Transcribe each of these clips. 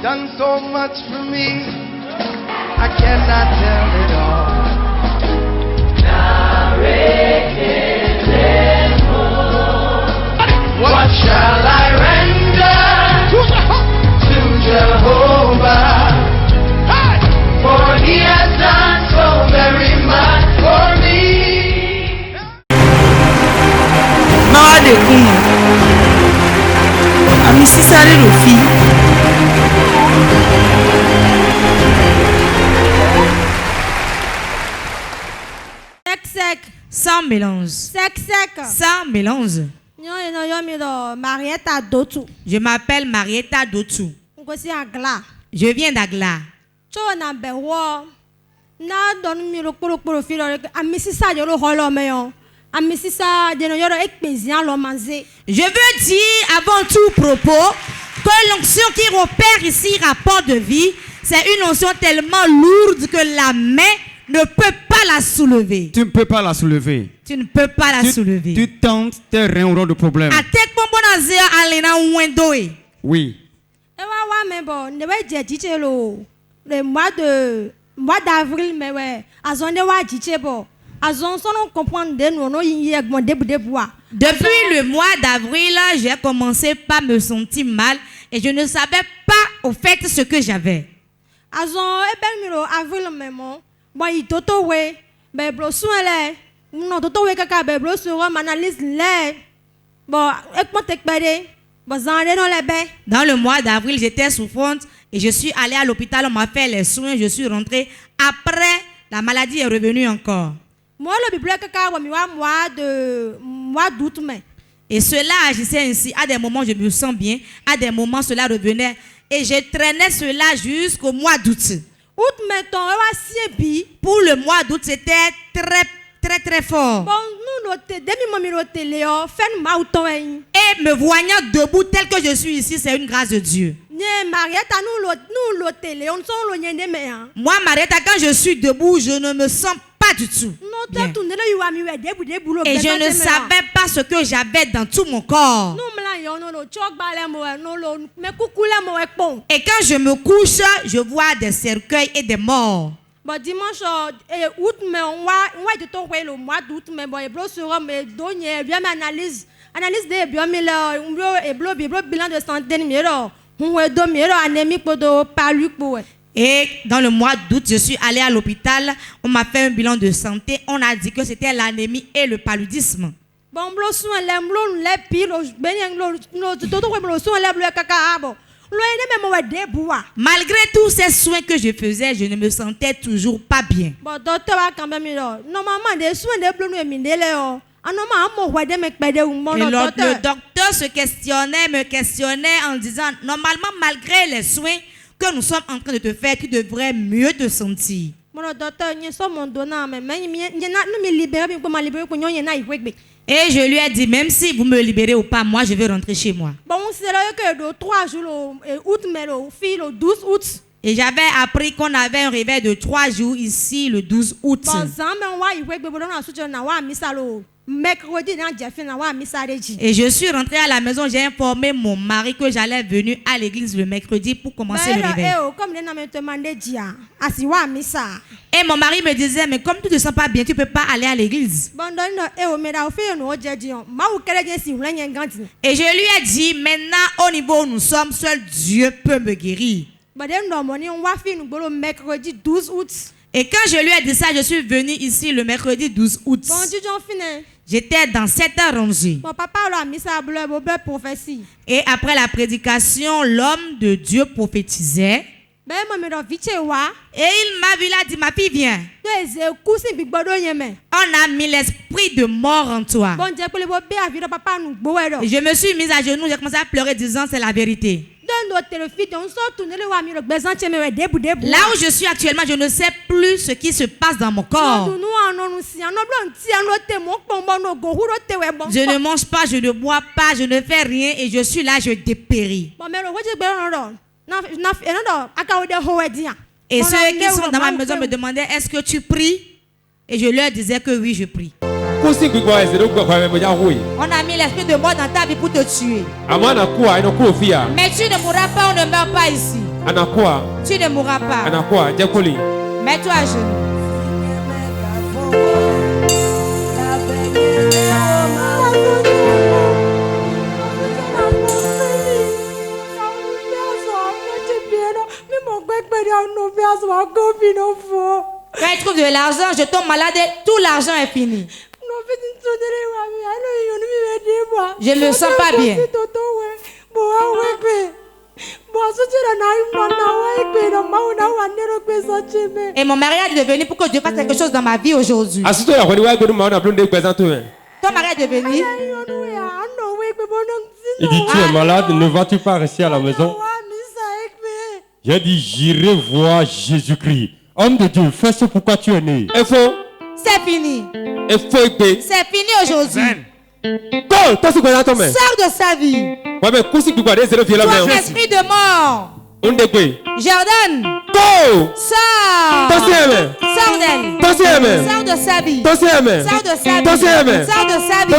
done so much for me, I cannot tell it all. What shall I render to Jehovah? For he has done so very much for me. Mawade kuma amisisare rofi sec sans mélange. sec Sans mélange. Marietta Dotu. Je m'appelle Marietta Dotu. Ngosi Agla. Je viens d'Agla. Cho na bewo. Na don mi ro kporo fi lo amisisa yo lo holo me yo. Amisisa de no yoro ekpezian lo manze. Je veux dire avant tout propos que l'onction qui opère ici, rapport de vie, c'est une onction tellement lourde que la main ne peut pas la soulever. Tu ne peux pas la soulever. Tu ne peux pas la soulever. Tu tentes, tes reins auront de problème. Oui. Le mois d'avril, mais ouais, depuis le mois d'avril, j'ai commencé par me sentir mal et je ne savais pas au fait ce que j'avais. Bon, il toto we, beblo suele, no toto we kaka beblo suele, manalise le, bon, ekmo tekbede, bon, zande non lebe. Dans le mois d'avril, j'étais souffrante et je suis allée à l'hôpital, on m'a fait les soins, je suis rentrée. Après, la maladie est revenue encore. Moi, le bible kaka, mois d'août, mais. Et cela agissait ainsi. À des moments, je me sens bien, à des moments, cela revenait. Et je traînais cela jusqu'au mois d'août. Pour le mois d'août, c'était très fort. Et me voyant debout tel que je suis ici, c'est une grâce de Dieu. Moi, Marietta, quand je suis debout, je ne me sens pas du tout bien. Et je ne savais pas ce que j'avais dans tout mon corps. Et quand je me couche, je vois des cercueils et des morts. Dimanche août, mais on va le mois d'août, mais bon, analyse de bilan de santé numéro. Et dans le mois d'août, je suis allée à l'hôpital. On m'a fait un bilan de santé. On a dit que c'était l'anémie et le paludisme. Malgré tous ces soins que je faisais, je ne me sentais toujours pas bien. Le docteur me questionnait en disant, normalement, malgré les soins que nous sommes en train de te faire, tu devrais mieux te sentir. Et je lui ai dit, même si vous me libérez ou pas, moi je vais rentrer chez moi. Et j'avais appris qu'on avait un réveil de 3 jours ici le 12 août. Et je suis rentrée à la maison, j'ai informé mon mari que j'allais venir à l'église le mercredi pour commencer le réveil. Et mon mari me disait, mais comme tu ne te sens pas bien, tu ne peux pas aller à l'église. Et je lui ai dit, maintenant au niveau où nous sommes, seul Dieu peut me guérir. Et quand je lui ai dit ça, je suis venue ici le mercredi 12 août. J'étais dans cette rangée. Et après la prédication, l'homme de Dieu prophétisait. Et il m'a vu là, dit, ma fille, viens. On a mis l'esprit de mort en toi. Et je me suis mise à genoux, j'ai commencé à pleurer disant, c'est la vérité. Là où je suis actuellement, je ne sais plus ce qui se passe dans mon corps. Je ne mange pas, je ne bois pas, je ne fais rien et je suis là, je dépéris. Et ceux qui sont dans ma maison me demandaient, est-ce que tu pries? Et je leur disais que oui, je prie. On a mis l'esprit de mort dans ta vie pour te tuer. Mais tu ne mourras pas, on ne meurt pas ici. Anakwa. Tu ne mourras pas. Anakwa. Djekoli. Mets-toi à genoux. Quand il trouve de l'argent, je tombe malade et tout l'argent est fini. Je ne le sens pas bien. Et mon mariage est venu pour que Dieu fasse quelque chose dans ma vie aujourd'hui. Ton mari est venu. Il dit, tu es malade, ne vas-tu pas rester à la maison? J'ai dit, j'irai voir Jésus-Christ. Homme de Dieu, fais ce pourquoi tu es né. C'est fini. C'est fini aujourd'hui. Sors de sa vie. Toi, esprit de mort. Jordan. Sors. Sors d'elle. Sors de sa vie. Sors de sa vie. Sors de sa vie. Sors de sa vie.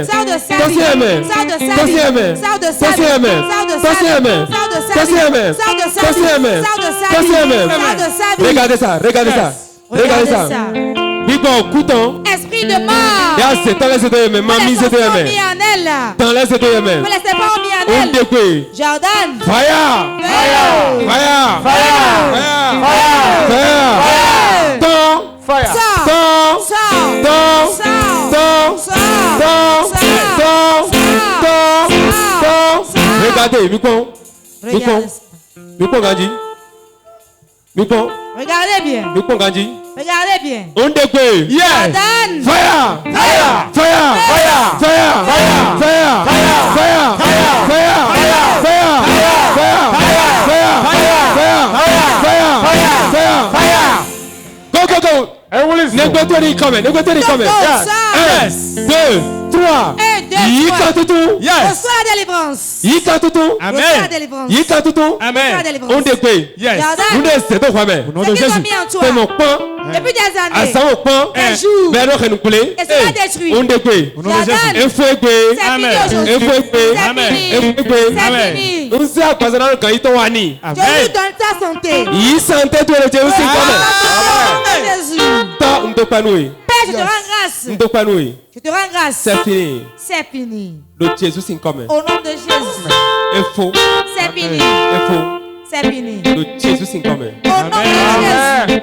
Sors de sa vie. Sors de sa vie. Sors de sa vie. Sors de sa vie. Sors de sa vie. Sors de sa vie. Sors de sa vie. Regardez ça. Regardez ça. Esprit de mort. Jordan. Fire. Regardez, Regardez bien. Regardez bien. Jordan. Fire. Go. Négocier coming. 1, 2, 3. Reçois la délivrance. Reçois la délivrance. Amen. On découille. Yes. Nous ce qu'ils ont mis en toi. Depuis des années. Des jours. Et cela détruit. On découille. C'est fini aujourd'hui. C'est fini. Je lui donne ta santé. Père, je te rends grâce. Je te rends grâce. C'est fini. Le Jésus est coming. Au nom de Jésus. C'est fini. C'est fini. Le Jésus est coming. Au nom de Jésus.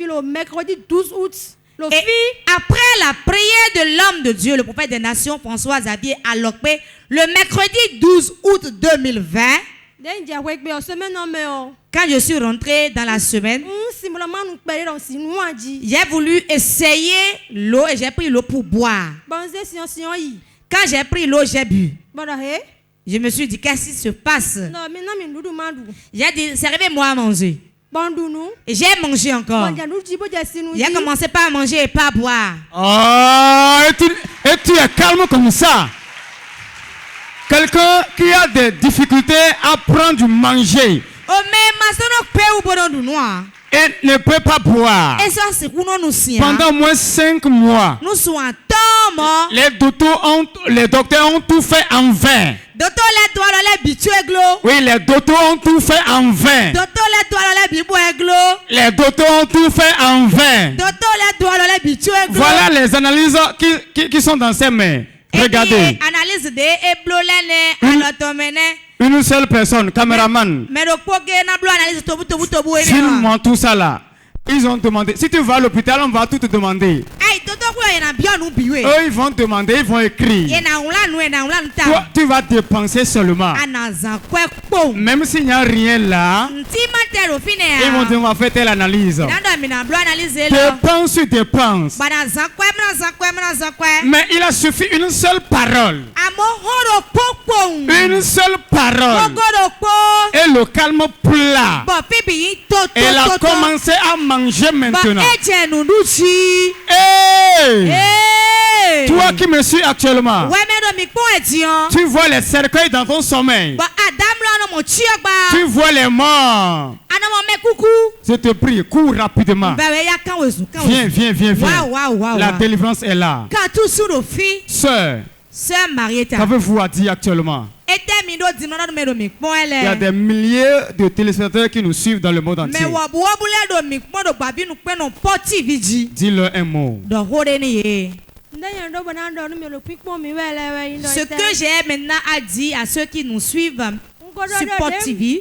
Le mercredi 12 août. Et après la prière de l'homme de Dieu, le prophète des nations, François Xavier Alokpe, le mercredi 12 août 2020, quand je suis rentré dans la semaine, j'ai voulu essayer l'eau et j'ai pris l'eau pour boire. Quand j'ai pris l'eau, j'ai bu. Je me suis dit, qu'est-ce qui se passe? J'ai dit, servez-moi à manger. Et j'ai mangé encore. J'ai commencé par manger et pas boire. Et tu es calme comme ça. Quelqu'un qui a des difficultés à prendre du manger et ne peut pas boire pendant moins 5 mois. Les docteurs ont tout fait en vain. Oui, les docteurs ont tout fait en vain. Les docteurs ont tout fait en vain. Voilà les analyses qui sont dans ces mains. Regardez. Une seule personne, caméraman. Filme-moi tout ça là. Ils ont demandé. Si tu vas à l'hôpital, on va tout te demander. Eux, ils vont demander, ils vont écrire. Toi, tu vas dépenser seulement. Même s'il n'y a rien là, ils vont dire, on va faire telle analyse. Dépense sur dépense. Mais il a suffi une seule parole. Une seule parole. Et le calme plat. Elle a commencé à manger maintenant. Hey! Toi qui me suis actuellement, tu vois les cercueils dans ton sommeil. Tu vois les morts. Je te prie, cours rapidement. Viens. La délivrance est là. Sœur, Marietta, qu'avez-vous à dire actuellement? Il y a des milliers de téléspectateurs qui nous suivent dans le monde entier. Dis-leur un mot. Ce que j'ai maintenant à dire à ceux qui nous suivent sur Pod TV.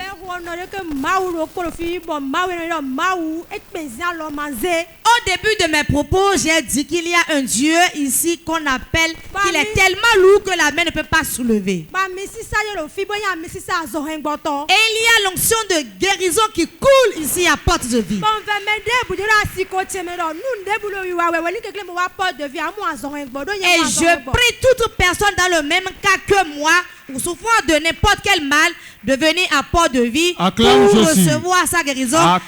Au début de mes propos, j'ai dit qu'il y a un Dieu ici qu'on appelle, qu'il est tellement lourd que la main ne peut pas soulever. Et il y a l'onction de guérison qui coule ici à Porte de Vie. Et je prie toute personne dans le même cas que moi, ou souffrant de n'importe quel mal, de venir à Port de Vie pour recevoir sa guérison. Car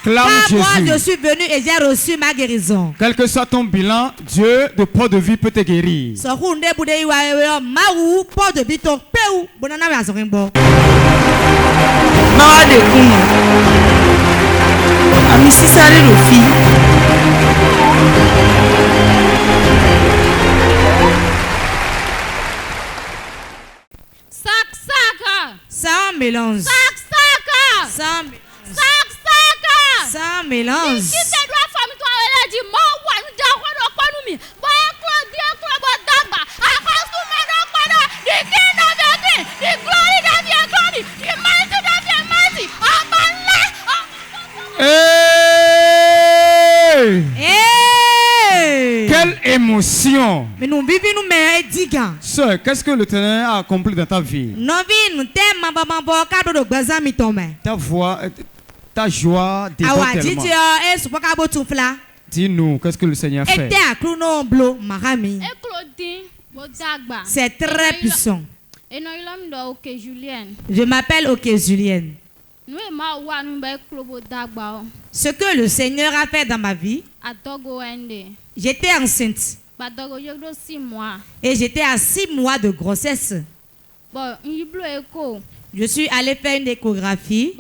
moi, je suis venu et j'ai reçu ma guérison. Quel que soit ton bilan, Dieu de Port de Vie peut te guérir. Sans mélange. Sans mélange. Quelle émotion! Sœur, qu'est-ce que le Ténèbre a accompli dans ta vie? Ta voix, ta joie déborde tellement. Dis-nous, qu'est-ce que le Seigneur fait? C'est très puissant. Je m'appelle Oké Julienne. Ce que le Seigneur a fait dans ma vie, j'étais enceinte. Et j'étais à 6 mois de grossesse. Je suis allée faire une échographie.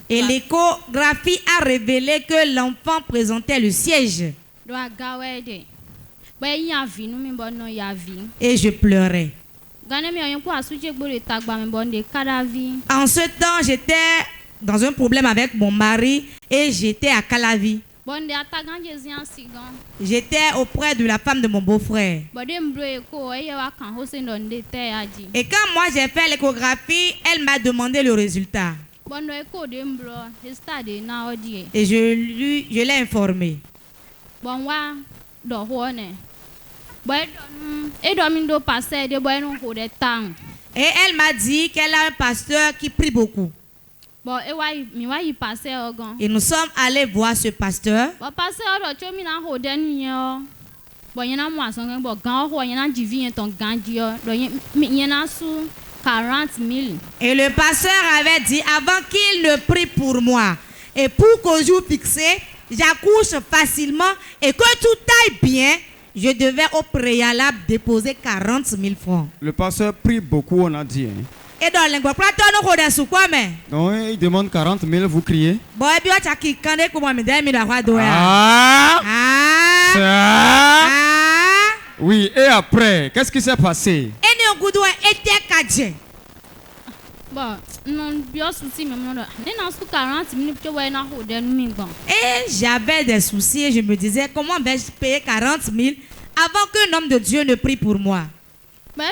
Et l'échographie a révélé que l'enfant présentait le siège. Et je pleurais. En ce temps, j'étais dans un problème avec mon mari et j'étais à Calavi. J'étais auprès de la femme de mon beau-frère. Et quand moi j'ai fait l'échographie, elle m'a demandé le résultat. Et je l'ai informé. Et elle m'a dit qu'elle a un pasteur qui prie beaucoup. Et nous sommes allés voir ce pasteur. Et le pasteur avait dit avant qu'il ne prie pour moi et pour qu'au jour fixé, j'accouche facilement et que tout aille bien, je devais au préalable déposer 40 000 francs. Le pasteur prie beaucoup, on a dit. Hein? Et dans le donc il demande 40 000, vous criez. Oui, et après, qu'est-ce qui s'est passé? Et j'avais des soucis et je me disais comment vais-je payer 40 000 avant qu'un homme de Dieu ne prie pour moi. Et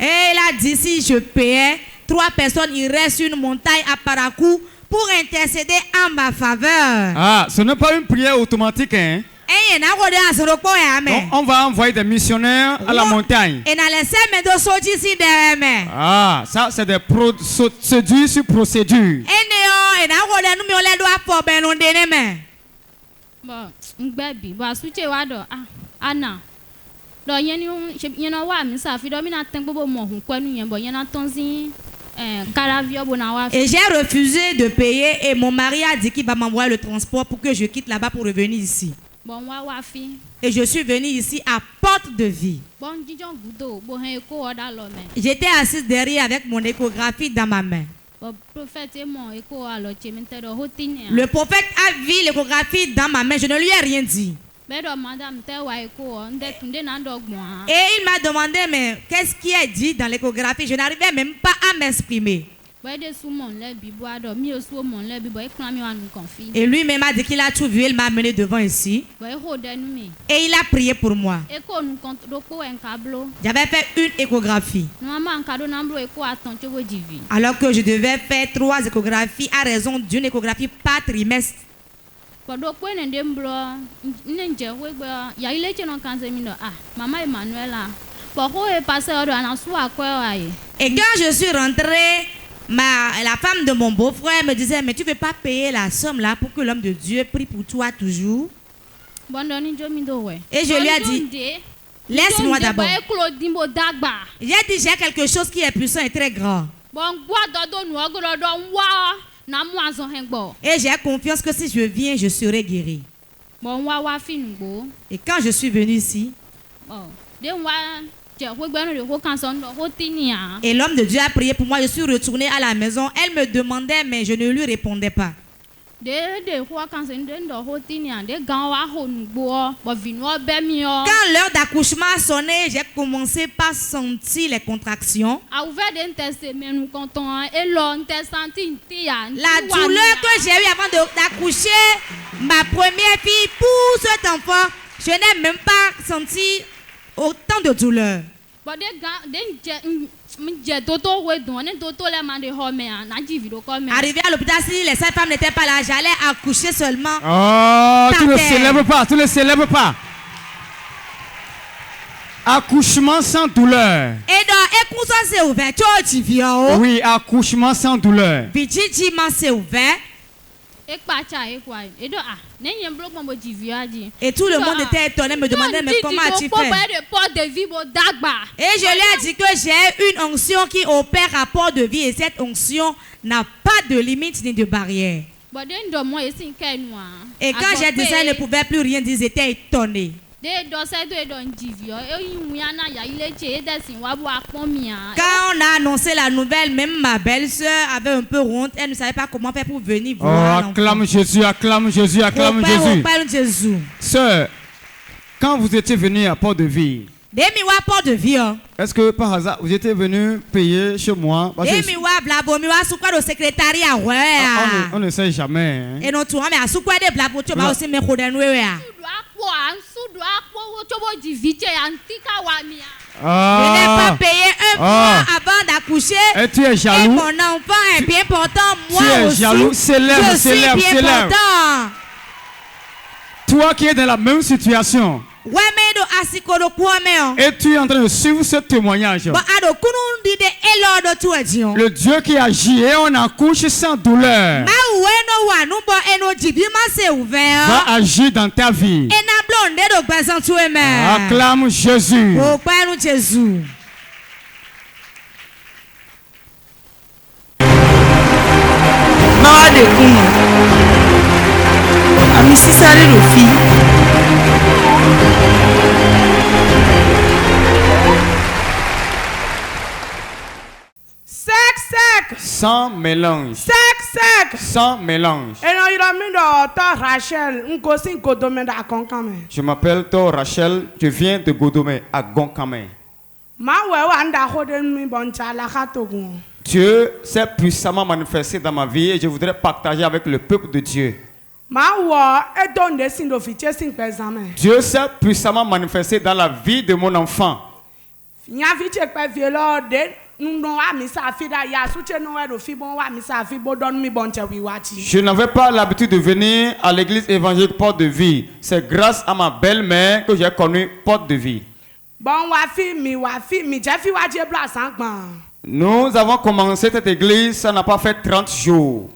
il a dit si je payais, 3 personnes iraient sur une montagne à Parakou pour intercéder en ma faveur. Ah, ce n'est pas une prière automatique, hein? Donc, on va envoyer des missionnaires à la montagne. Ah, ça c'est des procédures sur procédures. Et j'ai refusé de payer et mon mari a dit qu'il va m'envoyer le transport pour que je quitte là-bas pour revenir ici. Et je suis venue ici à Porte de Vie. J'étais assise derrière avec mon échographie dans ma main. Le prophète a vu l'échographie dans ma main, je ne lui ai rien dit. Et il m'a demandé, mais qu'est-ce qui est dit dans l'échographie? Je n'arrivais même pas à m'exprimer. Et lui-même a dit qu'il a tout vu, il m'a amené devant ici. Et il a prié pour moi. J'avais fait une échographie. Alors que je devais faire 3 échographies à raison d'une échographie par trimestre. Et quand je suis rentrée, la femme de mon beau-frère me disait, mais tu ne veux pas payer la somme là pour que l'homme de Dieu prie pour toi toujours? Et je lui ai dit, laisse-moi d'abord. J'ai dit, j'ai quelque chose qui est puissant et très grand. Et j'ai confiance que si je viens, je serai guéri. Et quand je suis venu ici, et l'homme de Dieu a prié pour moi, je suis retournée à la maison. Elle me demandait, mais je ne lui répondais pas. Quand l'heure d'accouchement a sonné, j'ai commencé par sentir les contractions. La douleur que j'ai eue avant d'accoucher ma première fille, pour cet enfant, je n'ai même pas senti autant de douleur. Arrivé à l'hôpital, si les sages-femmes n'étaient pas là, j'allais accoucher seulement. Oh, tu ne célèbres pas, tu ne célèbres pas. Accouchement sans douleur. Et donc, écoute, ça c'est ouvert. Oui, accouchement sans douleur. C'est ouvert. Et tout le monde était étonné, me demandait, mais comment as-tu fait? Et je lui ai dit que j'ai une onction qui opère à port de vie, et cette onction n'a pas de limite ni de barrière. Et quand j'ai dit ça, ils ne pouvaient plus rien dire, ils étaient étonnés. Quand on a annoncé la nouvelle, même ma belle-sœur avait un peu honte. Elle ne savait pas comment faire pour venir voir. Oh, acclame Jésus, acclame Jésus, acclame Jésus. Sœur, quand vous étiez venu à Port de Vie, est-ce que par hasard vous étiez venu payer chez moi? On ne sait jamais. Hein? Je n'ai pas payé un mois avant d'accoucher. Et tu es jaloux. Et mon enfant est bien portant. Moi tu es aussi, jaloux. Célèbre, je suis bien portant. Toi qui es dans la même situation. Et tu es en train de suivre ce témoignage. Le Dieu qui agit et on accouche sans douleur va agir dans ta vie. Acclame Jésus. Sans mélange. Sans mélange. Je m'appelle Tor Rachel, je viens de Godomé à Gonkame. Dieu s'est puissamment manifesté dans ma vie et je voudrais partager avec le peuple de Dieu. Dieu s'est puissamment manifesté dans la vie de mon enfant. Je n'avais pas l'habitude de venir à l'église évangélique Porte de Vie. C'est grâce à ma belle-mère que j'ai connu Porte de Vie. Nous avons commencé cette église, ça n'a pas fait 30 jours.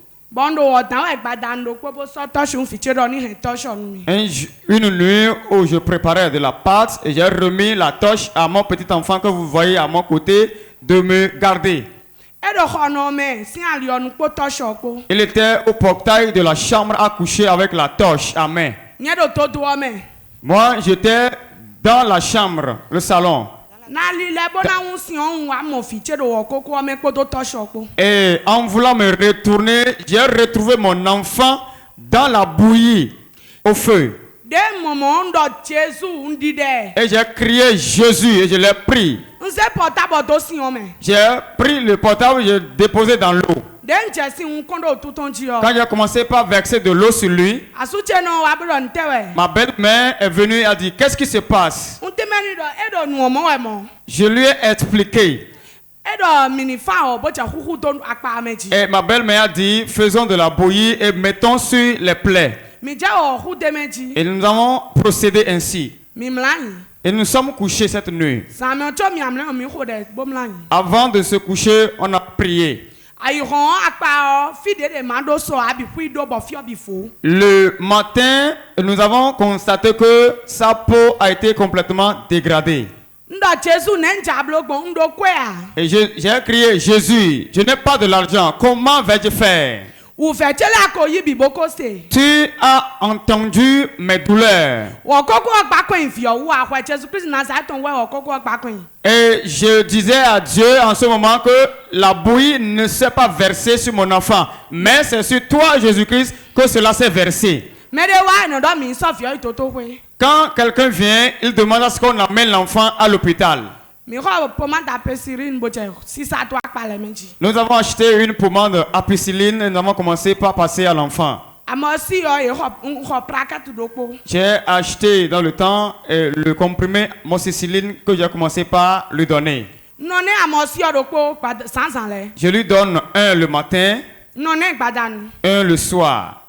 Une nuit où je préparais de la pâte et j'ai remis la torche à mon petit enfant que vous voyez à mon côté de me garder. Il était au portail de la chambre à coucher avec la torche à main. Moi, j'étais dans la chambre, le salon. Et en voulant me retourner, j'ai retrouvé mon enfant dans la bouillie au feu. Et j'ai crié Jésus et je l'ai pris. J'ai pris le portable et j'ai déposé dans l'eau. Quand j'ai commencé par verser de l'eau sur lui, ma belle-mère est venue et a dit, qu'est-ce qui se passe? Je lui ai expliqué. Et ma belle-mère a dit, faisons de la bouillie et mettons sur les plaies. Et nous avons procédé ainsi. Et nous sommes couchés cette nuit. Avant de se coucher, on a prié. Le matin, nous avons constaté que sa peau a été complètement dégradée. Et j'ai crié, Jésus, je n'ai pas de l'argent, comment vais-je faire? Tu as entendu mes douleurs. Et je disais à Dieu en ce moment que la bouillie ne s'est pas versée sur mon enfant, mais c'est sur toi, Jésus-Christ, que cela s'est versé. Quand quelqu'un vient, il demande à ce qu'on amène l'enfant à l'hôpital. Nous avons acheté une pommade ampicilline et nous avons commencé par passer à l'enfant. J'ai acheté dans le temps le comprimé amoxicilline que j'ai commencé par lui donner. Je lui donne un le matin, un le soir.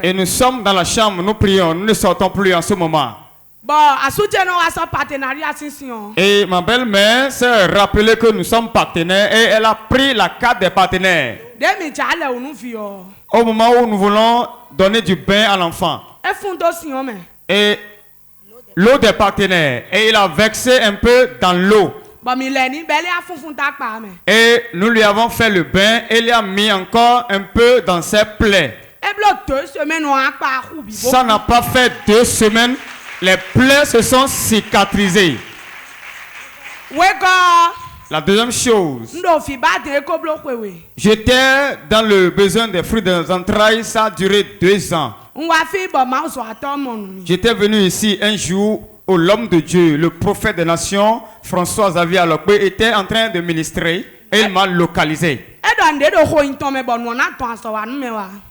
Et nous sommes dans la chambre, nous prions, nous ne sortons plus en ce moment. Et ma belle-mère s'est rappelée que nous sommes partenaires et elle a pris la carte des partenaires. Au moment où nous voulons donner du bain à l'enfant. Et l'eau des partenaires. Et il a versé un peu dans l'eau. Et nous lui avons fait le bain et il a mis encore un peu dans ses plaies. Ça n'a pas fait 2 semaines. Les plaies se sont cicatrisées. La deuxième chose, j'étais dans le besoin des fruits des entrailles, ça a duré 2 ans. J'étais venu ici un jour où l'homme de Dieu, le prophète des nations, François Xavier Alokwe, était en train de ministrer et il m'a localisé.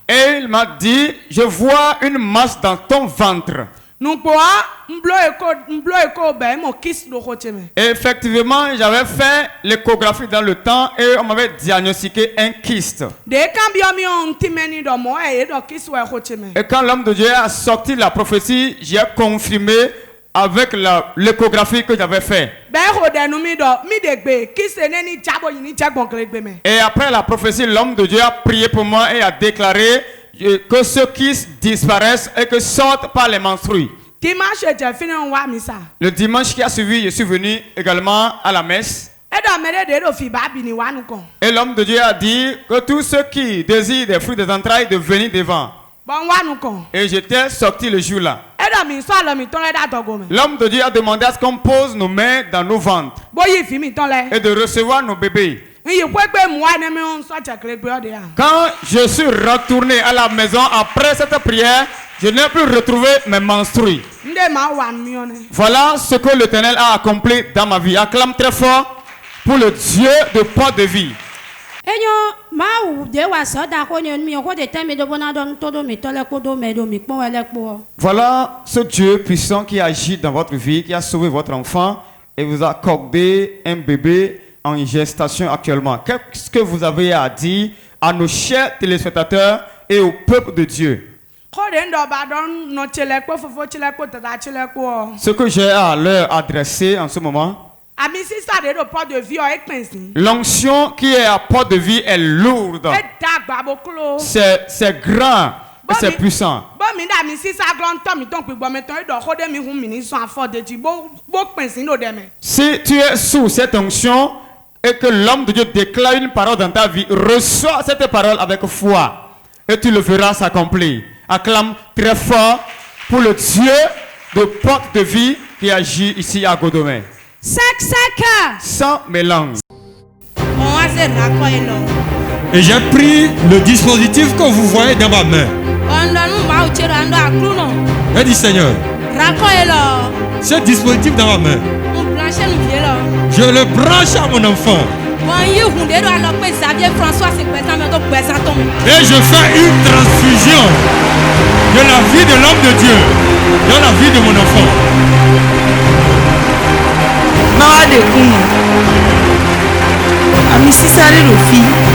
Et il m'a dit, je vois une masse dans ton ventre. Et effectivement, j'avais fait l'échographie dans le temps et on m'avait diagnostiqué un kyste. Et quand l'homme de Dieu a sorti la prophétie, j'ai confirmé avec l'échographie que j'avais fait. Et après la prophétie, l'homme de Dieu a prié pour moi et a déclaré que ceux qui disparaissent et que sortent par les menstrues. Le dimanche qui a suivi, je suis venu également à la messe. Et l'homme de Dieu a dit que tous ceux qui désirent des fruits des entrailles de venir devant. Et j'étais sorti le jour-là. L'homme de Dieu a demandé à ce qu'on pose nos mains dans nos ventres et de recevoir nos bébés. Quand je suis retourné à la maison après cette prière, je n'ai plus retrouvé mes menstrues. Voilà ce que l'Éternel a accompli dans ma vie. Acclame très fort pour le Dieu de porte de vie. Voilà ce Dieu puissant qui agit dans votre vie, qui a sauvé votre enfant et vous a accordé un bébé en gestation actuellement. Qu'est-ce que vous avez à dire à nos chers téléspectateurs et au peuple de Dieu? Ce que j'ai à leur adresser en ce moment, l'onction qui est à porte de vie est lourde. C'est grand et c'est puissant. Si tu es sous cette onction et que l'homme de Dieu déclare une parole dans ta vie, reçois cette parole avec foi et tu le verras s'accomplir. Acclame très fort pour le Dieu de porte de vie qui agit ici à Godomé. Sans mélange. Et j'ai pris le dispositif que vous voyez dans ma main. J'ai dit Seigneur, ce dispositif dans ma main, je le branche à mon enfant. Et je fais une transfusion de la vie de l'homme de Dieu dans la vie de mon enfant. Ami sisare rofi.